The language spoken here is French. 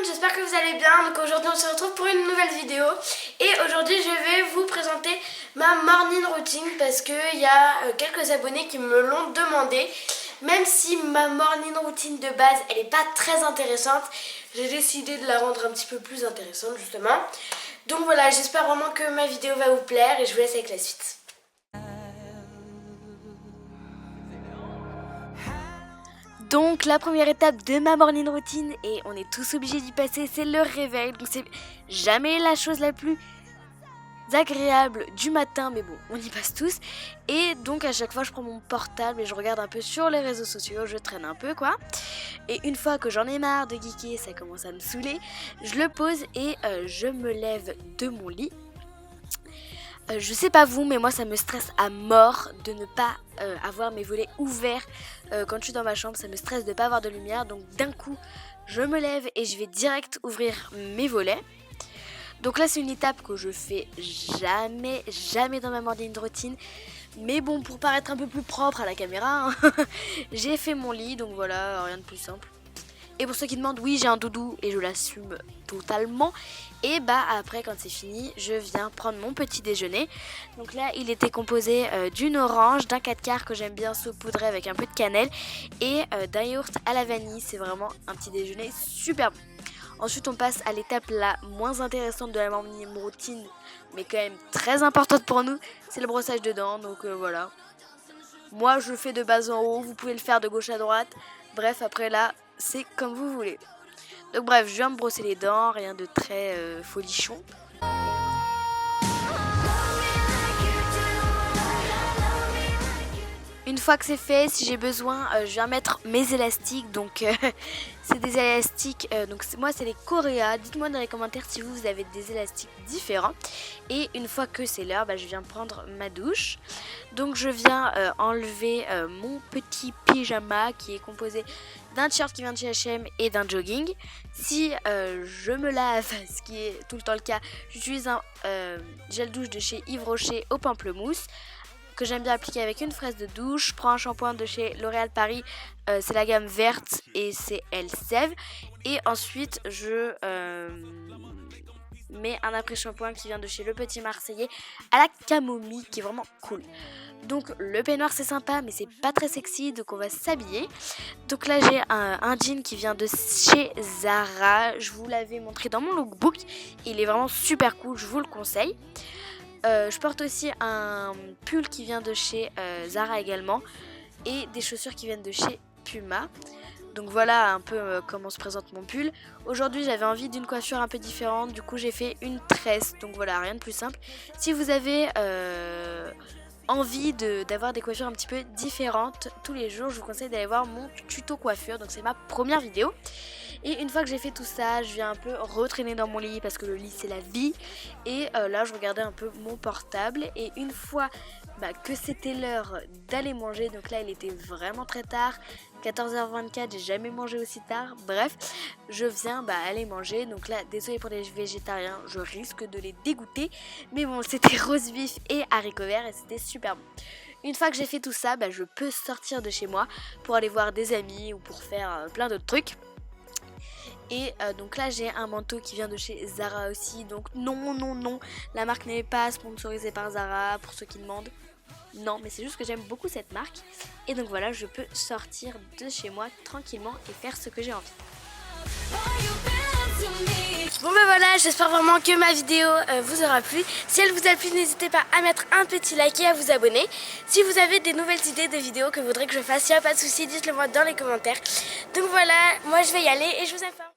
monde, j'espère que vous allez bien. Donc aujourd'hui on se retrouve pour une nouvelle vidéo. Et aujourd'hui je vais vous présenter ma morning routine parce qu'il y a quelques abonnés qui me l'ont demandé. Même si ma morning routine de base elle n'est pas très intéressante, j'ai décidé de la rendre un petit peu plus intéressante justement. Donc voilà, j'espère vraiment que ma vidéo va vous plaire et je vous laisse avec la suite. Donc la première étape de ma morning routine, et on est tous obligés d'y passer, c'est le réveil. Donc c'est jamais la chose la plus agréable du matin, mais bon, on y passe tous. Et donc à chaque fois je prends mon portable et je regarde un peu sur les réseaux sociaux, je traîne un peu quoi. Et une fois que j'en ai marre de geeker, ça commence à me saouler, je le pose et je me lève de mon lit. Je sais pas vous, mais moi ça me stresse à mort de ne pas avoir mes volets ouverts quand je suis dans ma chambre. Ça me stresse de ne pas avoir de lumière, donc d'un coup je me lève et je vais direct ouvrir mes volets. Donc là c'est une étape que je fais jamais dans ma morning routine. Mais bon, pour paraître un peu plus propre à la caméra, hein, j'ai fait mon lit, donc voilà, rien de plus simple. Et pour ceux qui demandent, oui j'ai un doudou et je l'assume totalement. Et bah après quand c'est fini, je viens prendre mon petit déjeuner. Donc là il était composé d'une orange, d'un 4 quarts que j'aime bien saupoudrer avec un peu de cannelle et d'un yaourt à la vanille. C'est vraiment un petit déjeuner super bon. Ensuite on passe à l'étape la moins intéressante de la morning routine, mais quand même très importante pour nous, c'est le brossage de dents. Donc voilà, moi je le fais de bas en haut, vous pouvez le faire de gauche à droite. Bref, après là c'est comme vous voulez. Donc bref, je viens me brosser les dents, rien de très folichon. Une fois que c'est fait, si j'ai besoin, je viens mettre mes élastiques. Donc c'est des élastiques, moi c'est les Coréa. Dites-moi dans les commentaires si vous avez des élastiques différents. Et une fois que c'est l'heure, je viens prendre ma douche. Donc je viens enlever mon petit pyjama qui est composé d'un t-shirt qui vient de chez H&M et d'un jogging. Si je me lave, ce qui est tout le temps le cas, j'utilise un gel douche de chez Yves Rocher au pamplemousse que j'aime bien appliquer avec une fraise de douche. Je prends un shampoing de chez L'Oréal Paris, c'est la gamme verte et c'est Elseve. Et ensuite je mets un après-shampoing qui vient de chez Le Petit Marseillais à la camomille qui est vraiment cool. Donc le peignoir c'est sympa mais c'est pas très sexy, donc on va s'habiller. Donc là j'ai un jean qui vient de chez Zara, je vous l'avais montré dans mon lookbook, il est vraiment super cool, je vous le conseille. Je porte aussi un pull qui vient de chez Zara également et des chaussures qui viennent de chez Puma. Donc voilà un peu comment se présente mon pull. Aujourd'hui j'avais envie d'une coiffure un peu différente, du coup j'ai fait une tresse. Donc voilà, rien de plus simple. Si vous avez envie d'avoir des coiffures un petit peu différentes tous les jours, je vous conseille d'aller voir mon tuto coiffure. Donc c'est ma première vidéo. Et une fois que j'ai fait tout ça, je viens un peu retraîner dans mon lit parce que le lit c'est la vie. Et là je regardais un peu mon portable. Et une fois que c'était l'heure d'aller manger, donc là il était vraiment très tard, 14h24, j'ai jamais mangé aussi tard. Bref, je viens aller manger. Donc là, désolé pour les végétariens, je risque de les dégoûter. Mais bon, c'était rose vif et haricots verts et c'était super bon. Une fois que j'ai fait tout ça, je peux sortir de chez moi pour aller voir des amis ou pour faire plein d'autres trucs. Et donc là j'ai un manteau qui vient de chez Zara aussi. Donc non, la marque n'est pas sponsorisée par Zara pour ceux qui demandent. Non, mais c'est juste que j'aime beaucoup cette marque. Et donc voilà, je peux sortir de chez moi tranquillement et faire ce que j'ai envie. Bon voilà, j'espère vraiment que ma vidéo vous aura plu. Si elle vous a plu, n'hésitez pas à mettre un petit like et à vous abonner. Si vous avez des nouvelles idées de vidéos que vous voudrez que je fasse, il n'y a pas de souci, dites-le moi dans les commentaires. Donc voilà, moi je vais y aller et je vous informe.